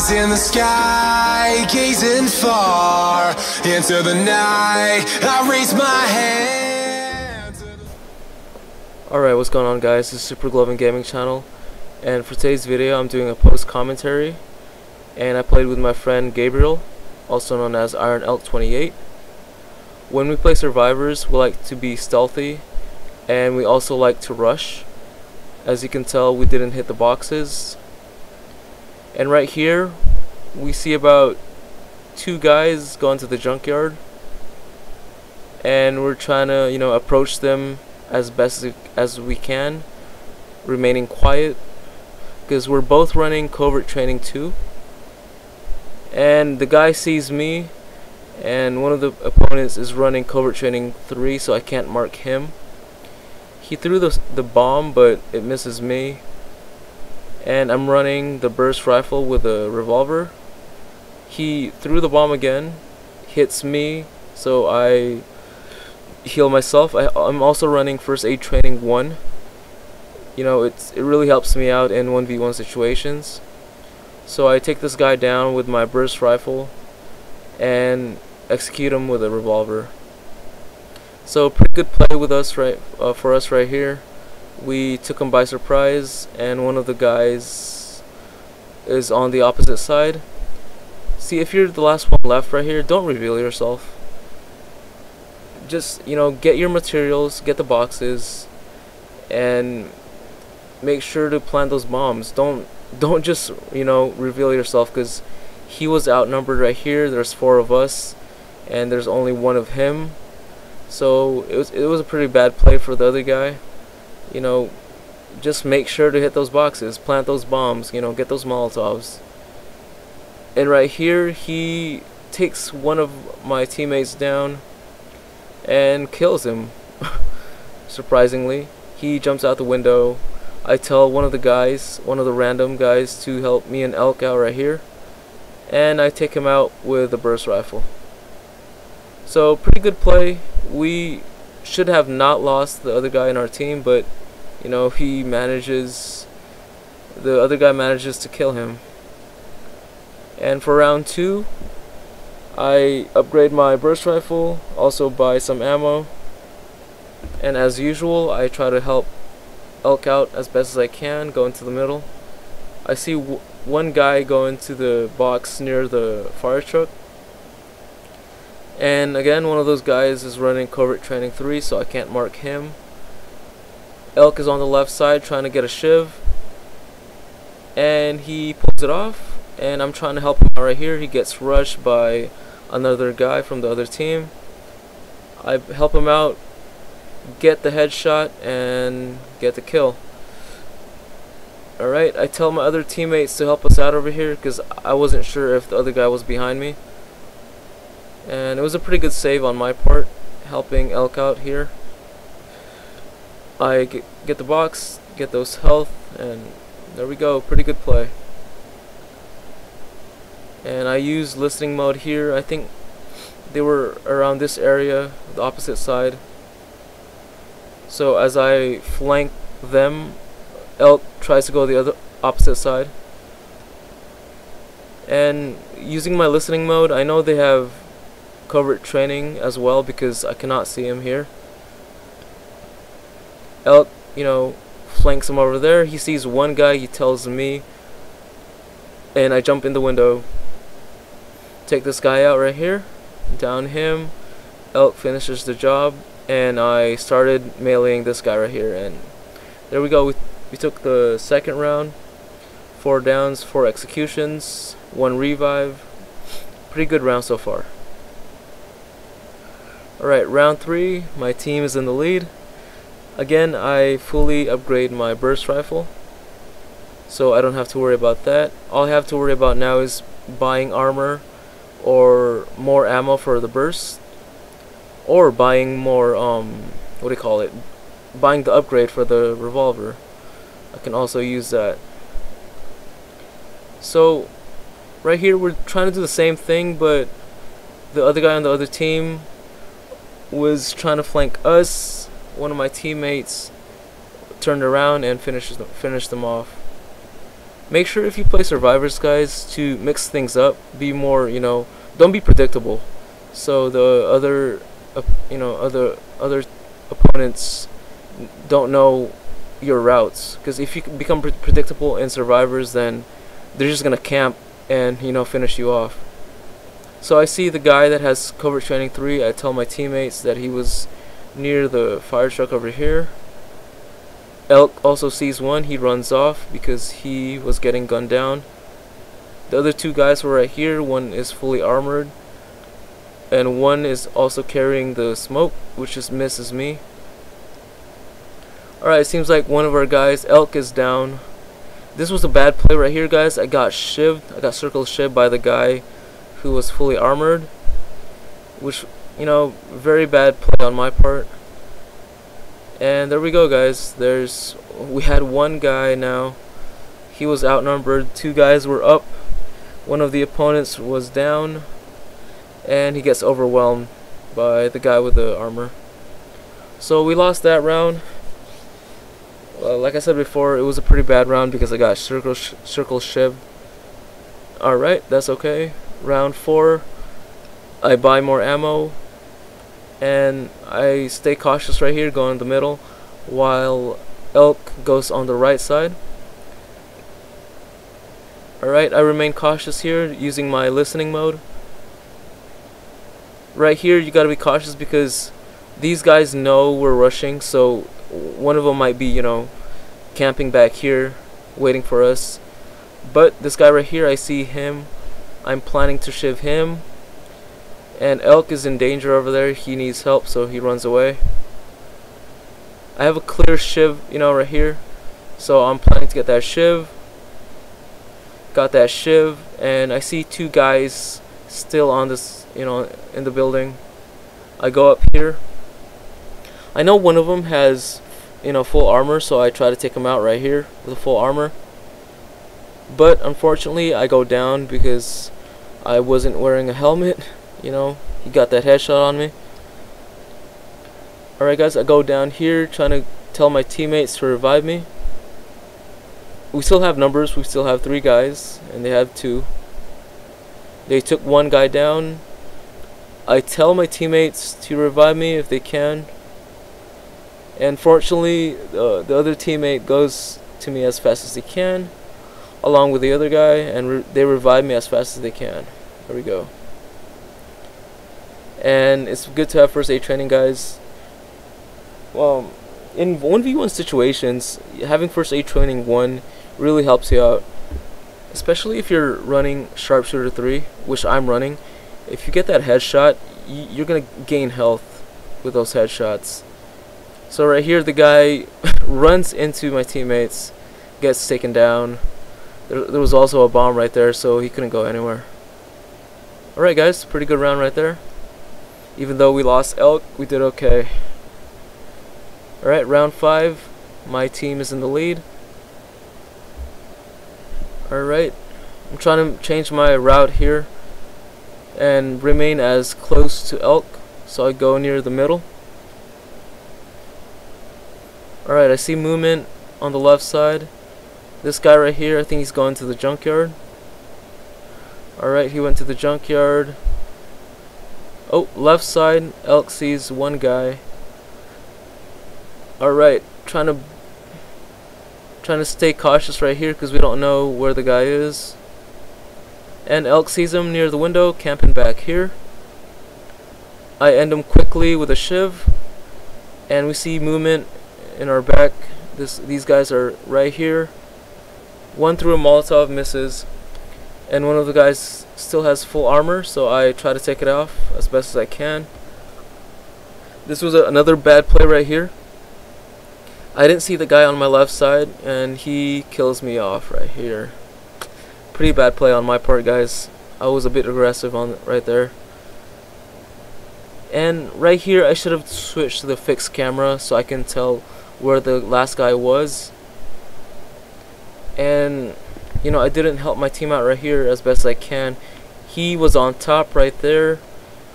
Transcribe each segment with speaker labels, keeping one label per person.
Speaker 1: eyes in the sky, gazing far into the night. I raise my hand to the...
Speaker 2: Alright, what's going on, guys? This is Super Glove Gaming channel, and for today's video I'm doing a post commentary, and I played with my friend Gabriel, also known as Iron Elk 28. When we play survivors, we like to be stealthy, and we also like to rush. As you can tell, we didn't hit the boxes. And right here we see about 2 guys going to the junkyard, and we're trying to, approach them as best as we can, remaining quiet, because we're both running covert training 2. And the guy sees me, and one of the opponents is running covert training 3, so I can't mark him. He threw the bomb, but it misses me, and I'm running the burst rifle with a revolver. He threw the bomb again, hits me, so I heal myself. I'm also running first aid training 1. It really helps me out in 1v1 situations. So I take this guy down with my burst rifle and execute him with a revolver. So pretty good play with us for us right here. We took him by surprise, and one of the guys is on the opposite side. See, if you're the last one left right here, don't reveal yourself. Just, get your materials, get the boxes, and make sure to plant those bombs. Don't just, reveal yourself, because he was outnumbered right here. There's 4 of us, and there's only 1 of him. So it was a pretty bad play for the other guy. Just make sure to hit those boxes, plant those bombs, get those Molotovs. And right here, he takes one of my teammates down and kills him. Surprisingly, he jumps out the window. I tell one of the random guys, to help me and Elk out right here, and I take him out with a burst rifle. So pretty good play. We should have not lost the other guy in our team, but the other guy manages to kill him. And for round 2, I upgrade my burst rifle, also buy some ammo, and as usual I try to help Elk out as best as I can, go into the middle. I see one guy go into the box near the fire truck, and again, one of those guys is running covert training 3, so I can't mark him. Elk is on the left side trying to get a shiv, and he pulls it off, and I'm trying to help him out right here. He gets rushed by another guy from the other team. I help him out, get the headshot, and get the kill. Alright, I tell my other teammates to help us out over here, because I wasn't sure if the other guy was behind me. And it was a pretty good save on my part, helping Elk out here. I get the box, get those health, and there we go, pretty good play. And I use listening mode here. I think they were around this area, the opposite side. So as I flank them, Elk tries to go the other opposite side. And using my listening mode, I know they have covert training as well, because I cannot see him here. Elk, flanks him over there. He sees one guy, he tells me, and I jump in the window, take this guy out right here, down him. Elk finishes the job, and I started meleeing this guy right here, and there we go. We took the second round, 4 downs, 4 executions, 1 revive. Pretty good round so far. Alright, round 3, my team is in the lead. Again, I fully upgrade my burst rifle, so I don't have to worry about that. All I have to worry about now is buying armor or more ammo for the burst, or buying more, buying the upgrade for the revolver. I can also use that. So right here we're trying to do the same thing, but the other guy on the other team was trying to flank us. One of my teammates turned around and finished them off. Make sure if you play survivors, guys, to mix things up, be more, don't be predictable, so the other other opponents don't know your routes. Because if you become predictable in survivors, then they're just gonna camp and finish you off. So I see the guy that has covert training 3. I tell my teammates that he was near the fire truck over here. Elk also sees one. He runs off because he was getting gunned down. The other 2 guys were right here. One is fully armored, and one is also carrying the smoke, which just misses me. Alright, it seems like one of our guys, Elk, is down. This was a bad play right here, guys. I got shivved. I got circle shivved by the guy who was fully armored, which, very bad play on my part. And there we go, guys. We had one guy now. He was outnumbered. 2 guys were up. One of the opponents was down, and he gets overwhelmed by the guy with the armor. So we lost that round. Like I said before, it was a pretty bad round because I got circle shivved. Alright, that's okay. Round 4, I buy more ammo, and I stay cautious right here, go in the middle, while Elk goes on the right side. Alright, I remain cautious here using my listening mode. Right here, you gotta be cautious because these guys know we're rushing, so one of them might be, camping back here, waiting for us. But this guy right here, I see him. I'm planning to shiv him. And Elk is in danger over there. He needs help, so he runs away. I have a clear shiv, right here. So I'm planning to get that shiv. Got that shiv, and I see 2 guys still on this, in the building. I go up here. I know one of them has, full armor, so I try to take him out right here with full armor. But unfortunately, I go down because I wasn't wearing a helmet. He got that headshot on me. Alright, guys, I go down here trying to tell my teammates to revive me. We still have numbers. We still have 3 guys, and they have 2. They took 1 guy down. I tell my teammates to revive me if they can. And fortunately, the other teammate goes to me as fast as he can, along with the other guy, and they revive me as fast as they can. There we go. And it's good to have first aid training, guys. Well, in 1v1 situations, having first aid training 1 really helps you out, especially if you're running sharpshooter 3, which I'm running. If you get that headshot, you're gonna gain health with those headshots. So right here, the guy runs into my teammates, gets taken down. There was also a bomb right there, so he couldn't go anywhere. Alright, guys, pretty good round right there. Even though we lost Elk, we did okay. Alright, round 5. My team is in the lead. Alright, I'm trying to change my route here and remain as close to Elk, so I go near the middle. Alright, I see movement on the left side. This guy right here, I think he's going to the junkyard. Alright, he went to the junkyard. Oh, left side, Elk sees 1 guy. Alright, trying to stay cautious right here because we don't know where the guy is. And Elk sees him near the window, camping back here. I end him quickly with a shiv, and we see movement in our back. These guys are right here. One threw a Molotov, misses, and one of the guys still has full armor, so I try to take it off as best as I can. This was another bad play right here. I didn't see the guy on my left side, and he kills me off right here. Pretty bad play on my part, guys. I was a bit aggressive on right there. And right here, I should have switched to the fixed camera so I can tell where the last guy was. And I didn't help my team out right here as best I can. He was on top right there.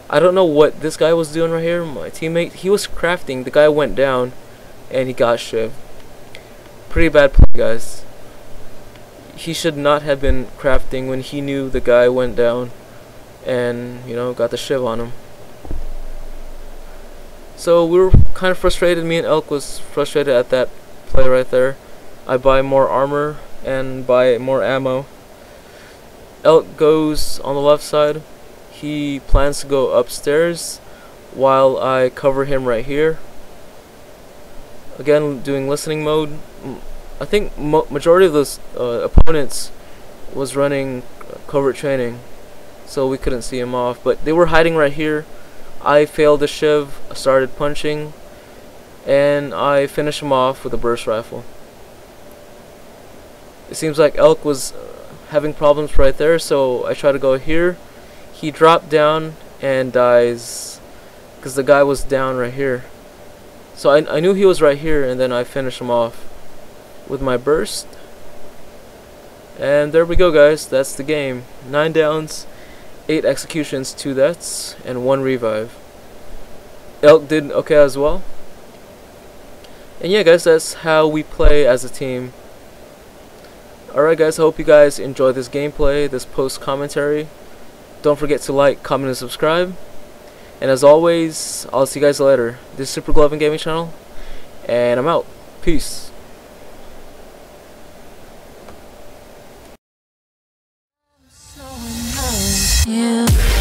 Speaker 2: I don't know what this guy was doing right here. My teammate, he was crafting. The guy went down and he got shivved. Pretty bad play, guys. he should not have been crafting when he knew the guy went down and, you know, got the shiv on him. So we were kind of frustrated. Me and Elk was frustrated at that play right there. I buy more armor and buy more ammo. Elk goes on the left side. He plans to go upstairs while I cover him right here. Again, doing listening mode. I think majority of those opponents was running covert training, so we couldn't see him off, but they were hiding right here. I failed the shiv, started punching, and I finished him off with a burst rifle. It seems like Elk was having problems right there, so I tried to go here. He dropped down and dies because the guy was down right here. So I knew he was right here, and then I finished him off with my burst. And there we go, guys. That's the game. 9 downs, 8 executions, 2 deaths, and 1 revive. Elk did okay as well. And yeah, guys, that's how we play as a team. Alright, guys, I hope you guys enjoyed this gameplay, this post commentary. Don't forget to like, comment, and subscribe. And as always, I'll see you guys later. This is Super Glove and Gaming Channel, and I'm out. Peace.
Speaker 3: Yeah.